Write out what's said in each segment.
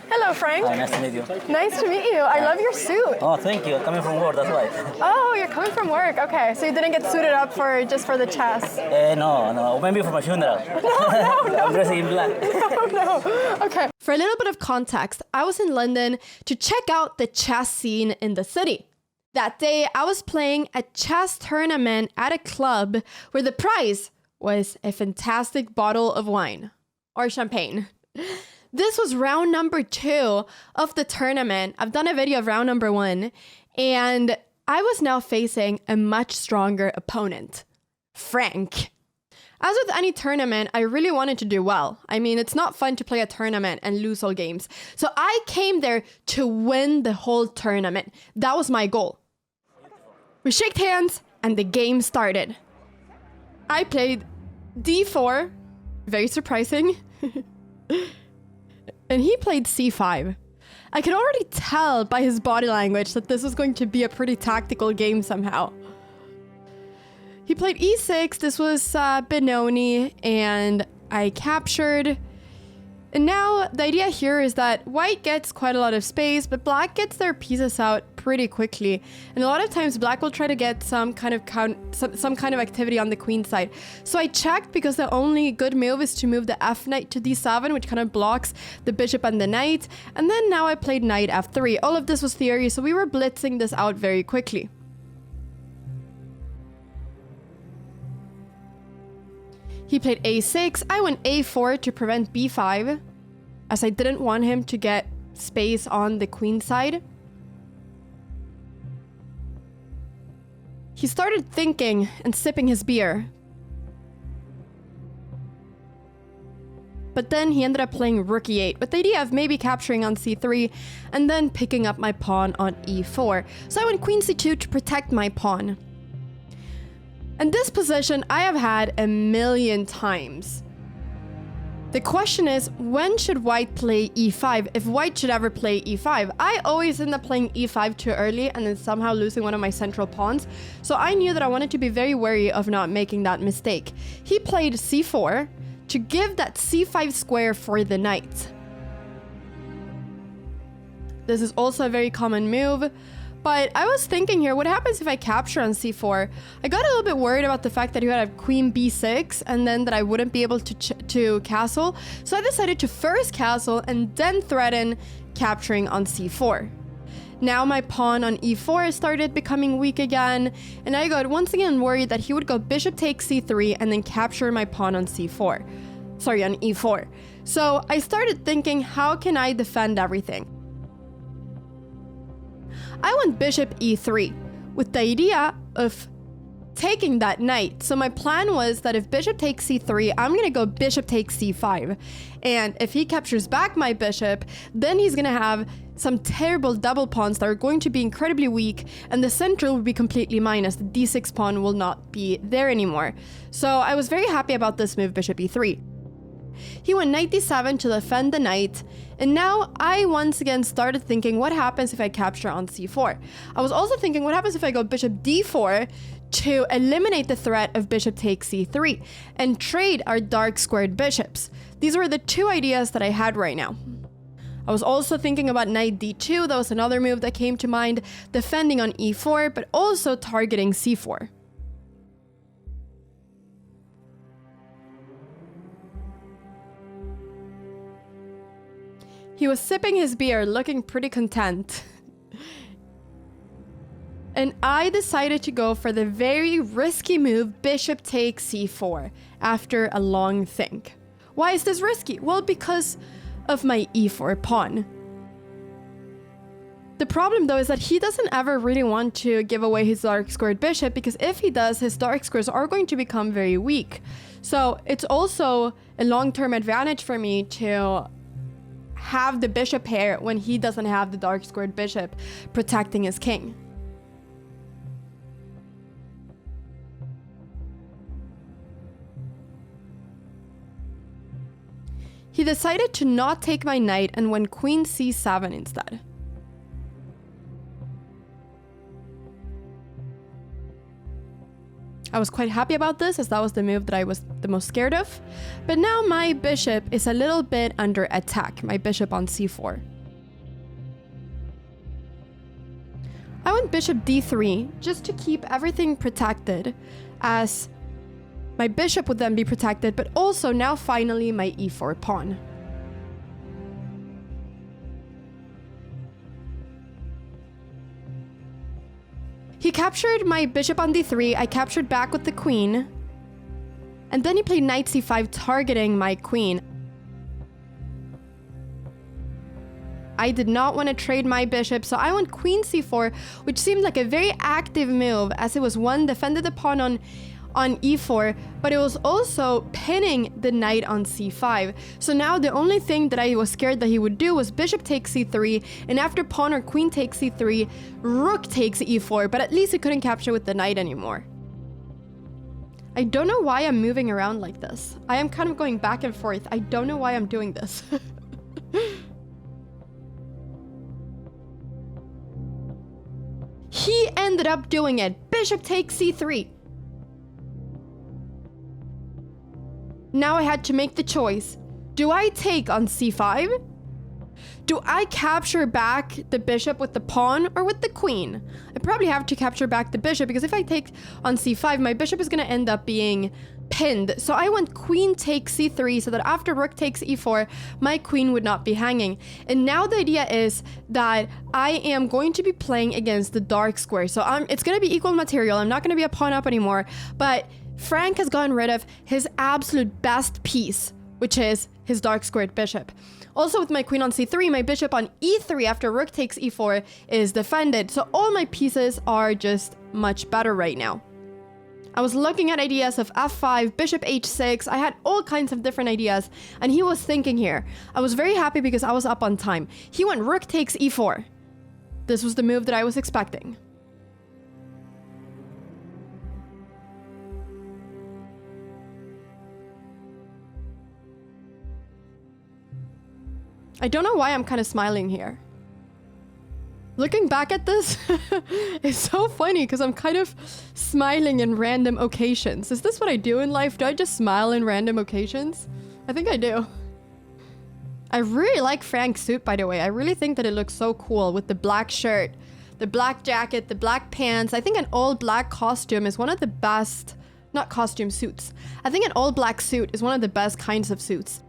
Hello, Frank. Hi, nice to meet you. Nice to meet you. I love your suit. Oh, thank you. Coming from work, that's why. Oh, you're coming from work. Okay, so you didn't get suited up just for the chess. No. Maybe for my funeral. No. I'm dressing in black. No. Okay. For a little bit of context, I was in London to check out the chess scene in the city. That day, I was playing a chess tournament at a club where the prize was a fantastic bottle of wine or champagne. This was round number 2 of the tournament. I've done a video of round number 1, and I was now facing a much stronger opponent, Frank. As with any tournament, I really wanted to do well. I mean, it's not fun to play a tournament and lose all games. So I came there to win the whole tournament. That was my goal. We shook hands and the game started. I played d4, very surprising. And he played c5. I could already tell by his body language that this was going to be a pretty tactical game somehow. He played e6, this was Benoni, and I captured. And now the idea here is that white gets quite a lot of space, but black gets their pieces out pretty quickly. And a lot of times black will try to get some kind of activity on the queen side. So I checked because the only good move is to move the f knight to d7, which kind of blocks the bishop and the knight. And then now I played knight f3. All of this was theory, so we were blitzing this out very quickly. He played a6. I went a4 to prevent b5, as I didn't want him to get space on the queen side. He started thinking and sipping his beer. But then he ended up playing rook e8 with the idea of maybe capturing on c3 and then picking up my pawn on e4. So I went queen c2 to protect my pawn. And this position I have had a million times. The question is, when should white play e5, if white should ever play e5? I always end up playing e5 too early and then somehow losing one of my central pawns. So I knew that I wanted to be very wary of not making that mistake. He played c4 to give that c5 square for the knight. This is also a very common move. But I was thinking here, what happens if I capture on c4? I got a little bit worried about the fact that he would have queen b6 and then that I wouldn't be able to castle. So I decided to first castle and then threaten capturing on c4. Now my pawn on e4 started becoming weak again, and I got once again worried that he would go bishop takes c3 and then capture my pawn on c4. Sorry, on e4. So I started thinking, how can I defend everything? I went bishop e3 with the idea of taking that knight. So my plan was that if bishop takes c3, I'm going to go bishop takes c5. And if he captures back my bishop, then he's going to have some terrible double pawns that are going to be incredibly weak, and the central will be completely minus. The d6 pawn will not be there anymore. So I was very happy about this move, bishop e3. He went knight d7 to defend the knight, and now I once again started thinking, what happens if I capture on c4? I was also thinking, what happens if I go bishop d4 to eliminate the threat of bishop takes c3 and trade our dark squared bishops? These were the two ideas that I had right now. I was also thinking about knight d2. That was another move that came to mind, defending on e4, but also targeting c4. He was sipping his beer, looking pretty content. And I decided to go for the very risky move, bishop takes c4, after a long think. Why is this risky? Well, because of my e4 pawn. The problem though is that he doesn't ever really want to give away his dark squared bishop, because if he does, his dark squares are going to become very weak. So it's also a long-term advantage for me to have the bishop pair when he doesn't have the dark squared bishop protecting his king. He decided to not take my knight and went queen c7 instead. I was quite happy about this, as that was the move that I was the most scared of. But now my bishop is a little bit under attack, my bishop on c4. I went bishop d3 just to keep everything protected, as my bishop would then be protected, but also now finally my e4 pawn. He captured my bishop on d3, I captured back with the queen, and then he played knight c5 targeting my queen. I did not want to trade my bishop, so I went queen c4, which seemed like a very active move, as it was one, defended the pawn on e4, but it was also pinning the knight on c5. So now the only thing that I was scared that he would do was bishop takes c3, and after pawn or queen takes c3, rook takes e4, but at least he couldn't capture with the knight anymore. I don't know why I'm moving around like this. I am kind of going back and forth. I don't know why I'm doing this. He ended up doing it. Bishop takes c3. Now I had to make the choice. Do I take on c5? Do I capture back the bishop with the pawn or with the queen? I probably have to capture back the bishop, because if I take on c5, my bishop is going to end up being pinned. So I went queen takes c3 so that after rook takes e4, my queen would not be hanging. And now the idea is that I am going to be playing against the dark square. So it's going to be equal material. I'm not going to be a pawn up anymore. But Frank has gotten rid of his absolute best piece, which is his dark squared bishop. Also with my queen on c3, my bishop on e3 after rook takes e4 is defended. So all my pieces are just much better right now. I was looking at ideas of f5, bishop h6. I had all kinds of different ideas, and he was thinking here. I was very happy because I was up on time. He went rook takes e4. This was the move that I was expecting. I don't know why I'm kind of smiling here. Looking back at this, it's so funny because I'm kind of smiling in random occasions. Is this what I do in life? Do I just smile in random occasions? I think I do. I really like Frank's suit, by the way. I really think that it looks so cool with the black shirt, the black jacket, the black pants. I think an all black costume is one of the best, not costume, suits. I think an all black suit is one of the best kinds of suits.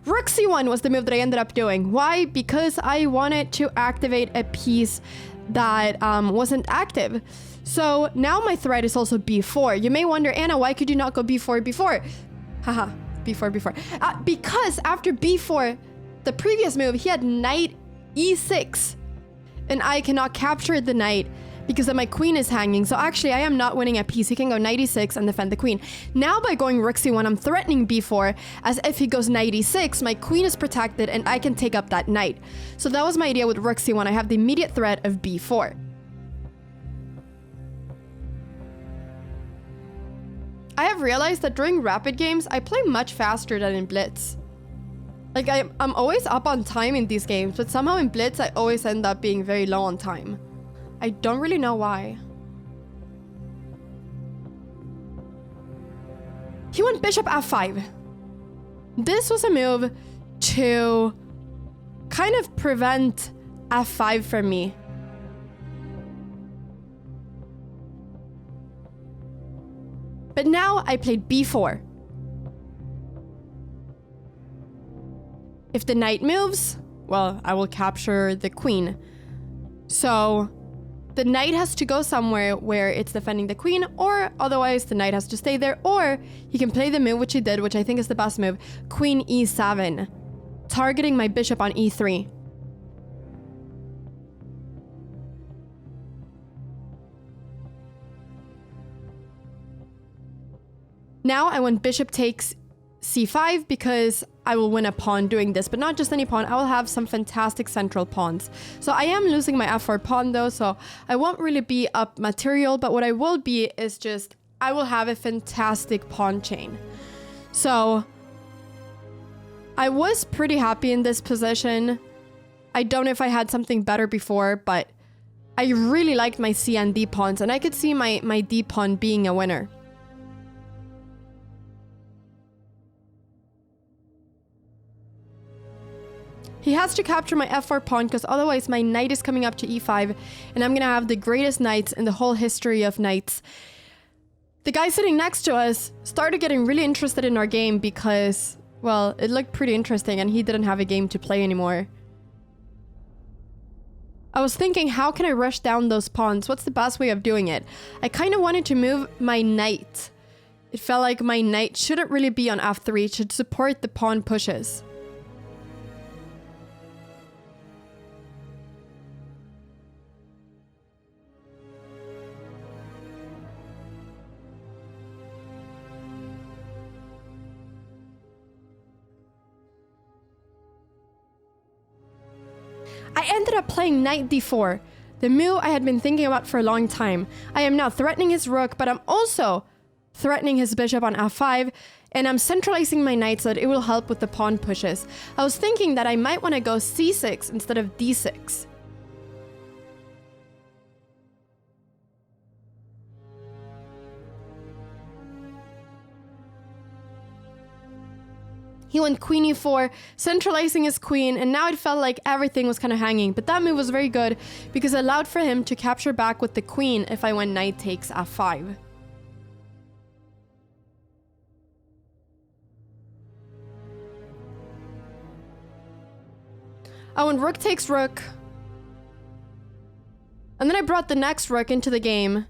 Rook c1 was the move that I ended up doing. Why? Because I wanted to activate a piece that wasn't active. So now my threat is also b4. You may wonder, Anna, why could you not go b4 before? Haha, b4. Because after b4, the previous move, he had knight e6. And I cannot capture the knight because then my queen is hanging. So actually, I am not winning a piece. He can go knight e6 and defend the queen. Now by going rook c1, I'm threatening b4, as if he goes knight e6, my queen is protected and I can take up that knight. So that was my idea with rook c1. I have the immediate threat of b4. I have realized that during rapid games, I play much faster than in blitz. Like, I'm always up on time in these games, but somehow in blitz, I always end up being very low on time. I don't really know why. He went bishop f5. This was a move to kind of prevent f5 from me. But now I played b4. If the knight moves, well, I will capture the queen. So the knight has to go somewhere where it's defending the queen, or otherwise the knight has to stay there, or he can play the move which he did, which I think is the best move, queen e7, targeting my bishop on e3. Now I went bishop takes c5 because I will win a pawn doing this, but not just any pawn. I will have some fantastic central pawns. So I am losing my f4 pawn though, so I won't really be up material, but what I will be is just, I will have a fantastic pawn chain. So I was pretty happy in this position. I don't know if I had something better before, but I really liked my c and d pawns, and I could see my d pawn being a winner. He has to capture my f4 pawn because otherwise my knight is coming up to e5 and I'm gonna have the greatest knights in the whole history of knights. The guy sitting next to us started getting really interested in our game because, well, it looked pretty interesting and he didn't have a game to play anymore. I was thinking, how can I rush down those pawns? What's the best way of doing it? I kind of wanted to move my knight. It felt like my knight shouldn't really be on f3, it should support the pawn pushes. I ended up playing knight d4, the move I had been thinking about for a long time. I am now threatening his rook, but I'm also threatening his bishop on f5, and I'm centralizing my knight so that it will help with the pawn pushes. I was thinking that I might want to go c6 instead of d6. He went queen e4, centralizing his queen, and now it felt like everything was kind of hanging. But that move was very good because it allowed for him to capture back with the queen if I went knight takes f5. I went rook takes rook. And then I brought the next rook into the game.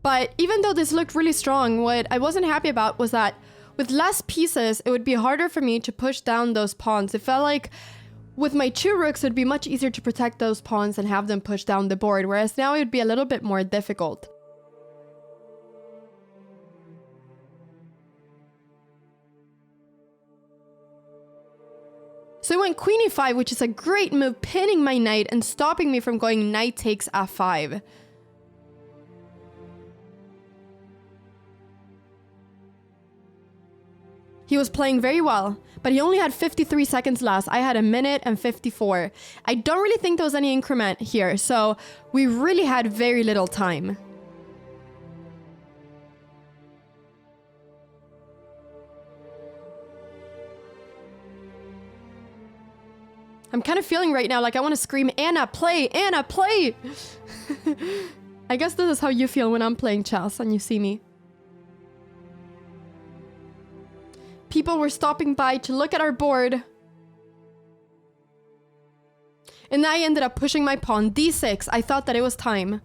But even though this looked really strong, what I wasn't happy about was that with less pieces, it would be harder for me to push down those pawns. It felt like with my 2 rooks, it would be much easier to protect those pawns and have them push down the board, whereas now it would be a little bit more difficult. So I went queen e5, which is a great move, pinning my knight and stopping me from going knight takes f5. He was playing very well, but he only had 53 seconds left. I had 1 minute and 54. I don't really think there was any increment here, so we really had very little time. I'm kind of feeling right now like I want to scream, Anna, play! Anna, play! I guess this is how you feel when I'm playing chess and you see me. People were stopping by to look at our board. And I ended up pushing my pawn d6. I thought that it was time.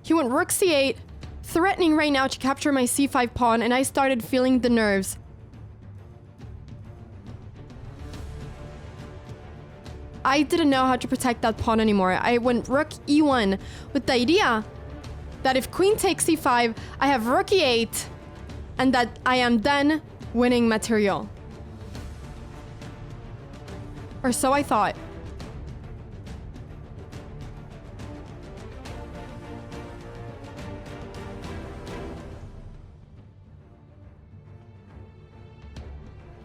He went rook c8, threatening right now to capture my c5 pawn, and I started feeling the nerves. I didn't know how to protect that pawn anymore. I went rook e1 with the idea that if queen takes c5, I have rook e8, and that I am then winning material. Or so I thought.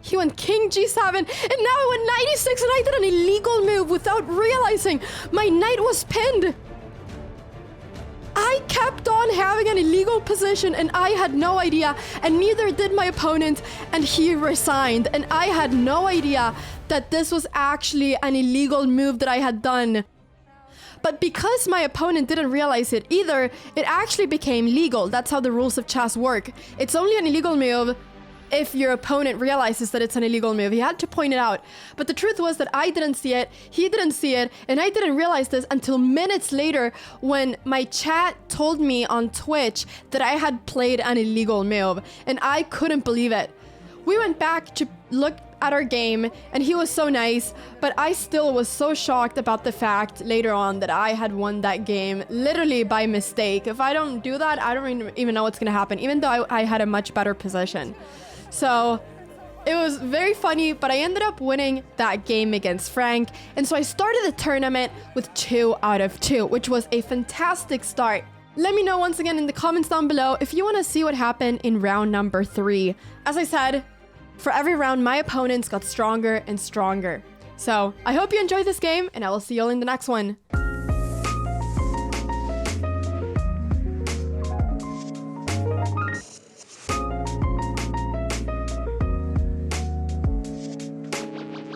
He went king g7, and now I went knight e6, and I did an illegal move without realizing my knight was pinned. I kept on having an illegal position and I had no idea, and neither did my opponent, and he resigned, and I had no idea that this was actually an illegal move that I had done. But because my opponent didn't realize it either, it actually became legal. That's how the rules of chess work. It's only an illegal move if your opponent realizes that it's an illegal move. He had to point it out. But the truth was that I didn't see it, he didn't see it, and I didn't realize this until minutes later when my chat told me on Twitch that I had played an illegal move, and I couldn't believe it. We went back to look at our game, and he was so nice, but I still was so shocked about the fact later on that I had won that game literally by mistake. If I don't do that, I don't even know what's gonna happen, even though I had a much better position. So it was very funny, but I ended up winning that game against Frank. And so I started the tournament with 2 out of 2, which was a fantastic start. Let me know once again in the comments down below if you want to see what happened in round number 3. As I said, for every round, my opponents got stronger and stronger. So I hope you enjoyed this game, and I will see you all in the next one.